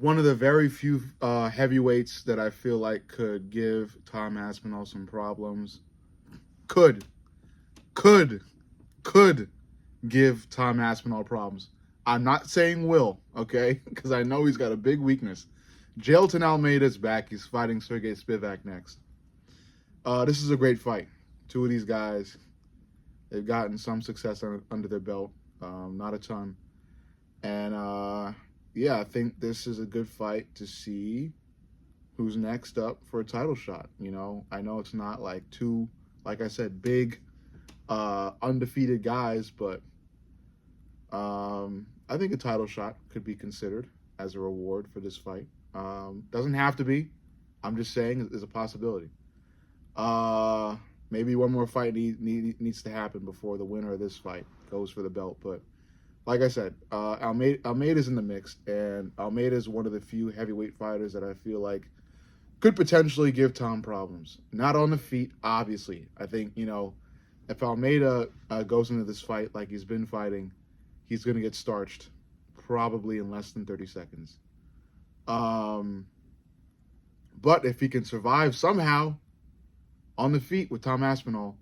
one of the very few heavyweights that I feel like could give Tom Aspinall some problems. Could, could, could give Tom Aspinall problems. I'm not saying will, okay? Because I know he's got a big weakness. Jailton Almeida's back. He's fighting Sergey Spivak next. This is a great fight. Two of these guys, they've gotten some success under their belt, not a ton. And yeah, I think this is a good fight to see who's next up for a title shot. You know, I know it's not like two, like I said, big, undefeated guys, but I think a title shot could be considered as a reward for this fight. Doesn't have to be. I'm just saying there's a possibility. Maybe one more fight needs to happen before the winner of this fight goes for the belt. But like I said, Almeida's in the mix, and Almeida is one of the few heavyweight fighters that I feel like could potentially give Tom problems. Not on the feet, obviously. I think, you know, if Almeida goes into this fight like he's been fighting, he's going to get starched probably in less than 30 seconds. But if he can survive somehow on the feet with Tom Aspinall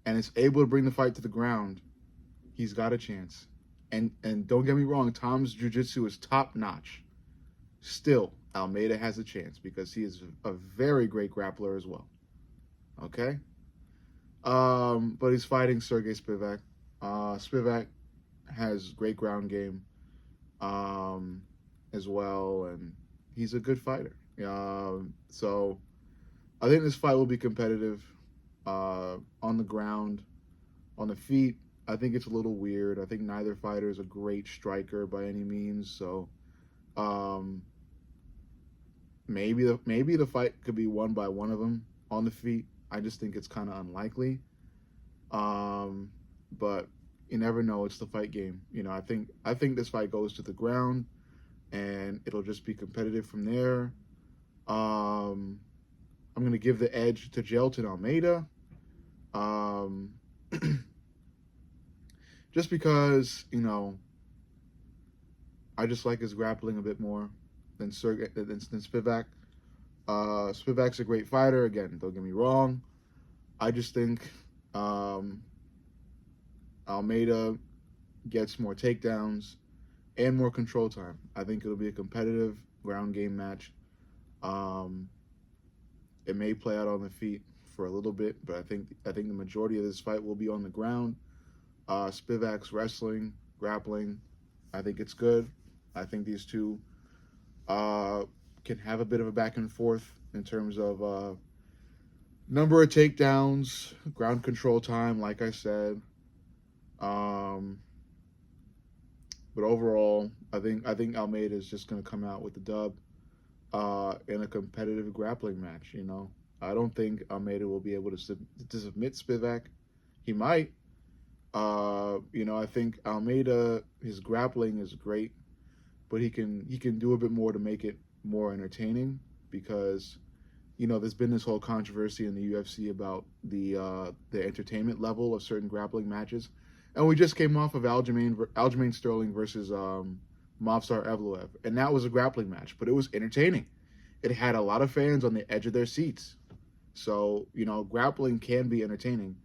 and is able to bring the fight to the ground, he's got a chance. And don't get me wrong, Tom's jiu-jitsu is top-notch. Still, Almeida has a chance because he is a very great grappler as well. Okay? But he's fighting Sergey Spivak. Spivak has great ground game as well, and he's a good fighter. So I think this fight will be competitive on the ground. On the feet, I think it's a little weird. I think neither fighter is a great striker by any means. So maybe the fight could be won by one of them on the feet. I just think it's kind of unlikely. But you never know. It's the fight game. You know, I think this fight goes to the ground, and it'll just be competitive from there. I'm going to give the edge to Jailton Almeida. Just because, you know, I just like his grappling a bit more than Spivak. Spivak's a great fighter. Again, don't get me wrong. I just think Almeida gets more takedowns and more control time. I think it'll be a competitive ground game match. It may play out on the feet for a little bit, but I think the majority of this fight will be on the ground. Spivak's wrestling, grappling, I think it's good. I think these two can have a bit of a back and forth in terms of number of takedowns, ground control time, like I said. But overall, I think Almeida is just going to come out with the dub in a competitive grappling match. You know, I don't think Almeida will be able to submit Spivak. He might. You know, I think Almeida, his grappling is great, but he can do a bit more to make it more entertaining because, you know, there's been this whole controversy in the UFC about the entertainment level of certain grappling matches, and we just came off of Aljamain Sterling versus Movsar Evloev, and that was a grappling match, but it was entertaining. It had a lot of fans on the edge of their seats. So, you know, grappling can be entertaining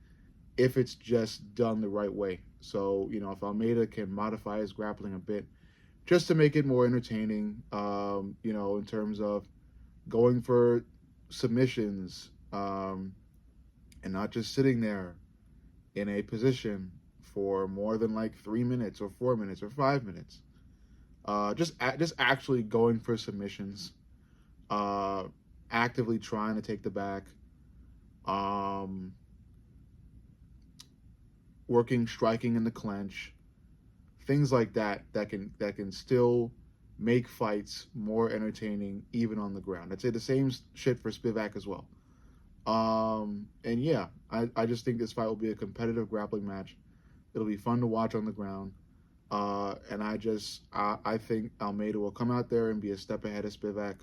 if it's just done the right way. So, you know, if Almeida can modify his grappling a bit just to make it more entertaining, you know, in terms of going for submissions and not just sitting there in a position for more than like 3 minutes or 4 minutes or 5 minutes. Just actually going for submissions, actively trying to take the back, working, striking in the clinch, things like that can still make fights more entertaining even on the ground. I'd say the same shit for Spivak as well. And yeah, I just think this fight will be a competitive grappling match. It'll be fun to watch on the ground. And I think Almeida will come out there and be a step ahead of Spivak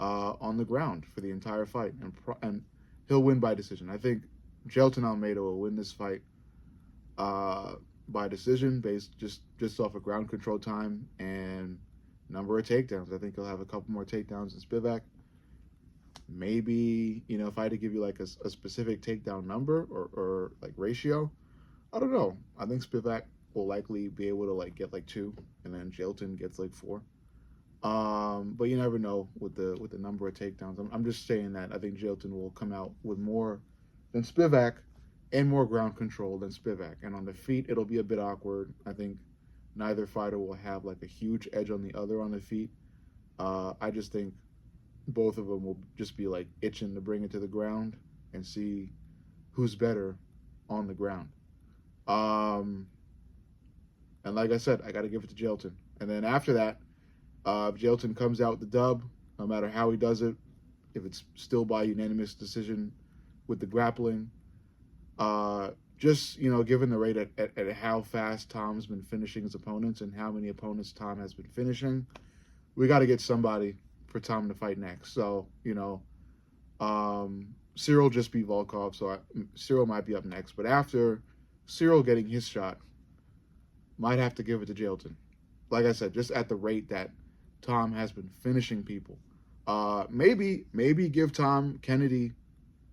on the ground for the entire fight, and he'll win by decision. I think Jailton Almeida will win this fight by decision, based just off of ground control time and number of takedowns. I think he'll have a couple more takedowns than Spivak. Maybe, if I had to give you like a specific takedown number or like ratio, I don't know. I think Spivak will likely be able to like get like 2, and then Jailton gets like 4. But you never know with the number of takedowns. I'm just saying that I think Jailton will come out with more than Spivak and more ground control than Spivak. And on the feet, it'll be a bit awkward. I think neither fighter will have like a huge edge on the other on the feet. I just think both of them will just be like itching to bring it to the ground and see who's better on the ground. And like I said, I got to give it to Jailton. And then after that, if Jailton comes out with the dub, no matter how he does it, if it's still by unanimous decision with the grappling, just, given the rate at how fast Tom's been finishing his opponents and how many opponents Tom has been finishing, we got to get somebody for Tom to fight next. So, Cyril just beat Volkov, so Cyril might be up next. But after Cyril getting his shot, might have to give it to Jailton. Like I said, just at the rate that Tom has been finishing people. Maybe give Tom Kennedy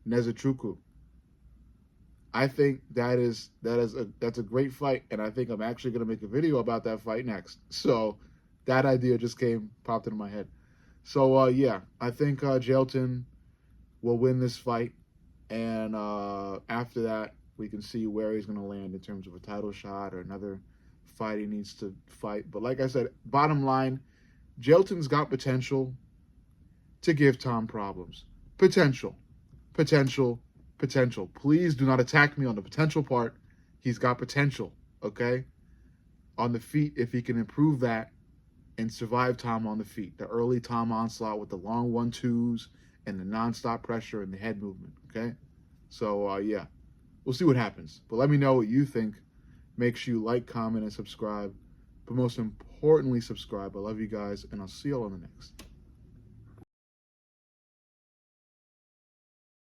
Nezuchuku. I think that's a great fight, and I think I'm actually going to make a video about that fight next. So that idea just popped into my head. So yeah, I think Jailton will win this fight, and after that, we can see where he's going to land in terms of a title shot or another fight he needs to fight. But like I said, bottom line, Jailton's got potential to give Tom problems. Potential. Please do not attack me on the potential part. He's got potential, okay? On the feet, if he can improve that and survive Tom on the feet. The early Tom onslaught with the long 1-2s and the nonstop pressure and the head movement, okay? So, yeah, we'll see what happens. But let me know what you think. Make sure you like, comment, and subscribe. But most importantly, subscribe. I love you guys, and I'll see you all on the next.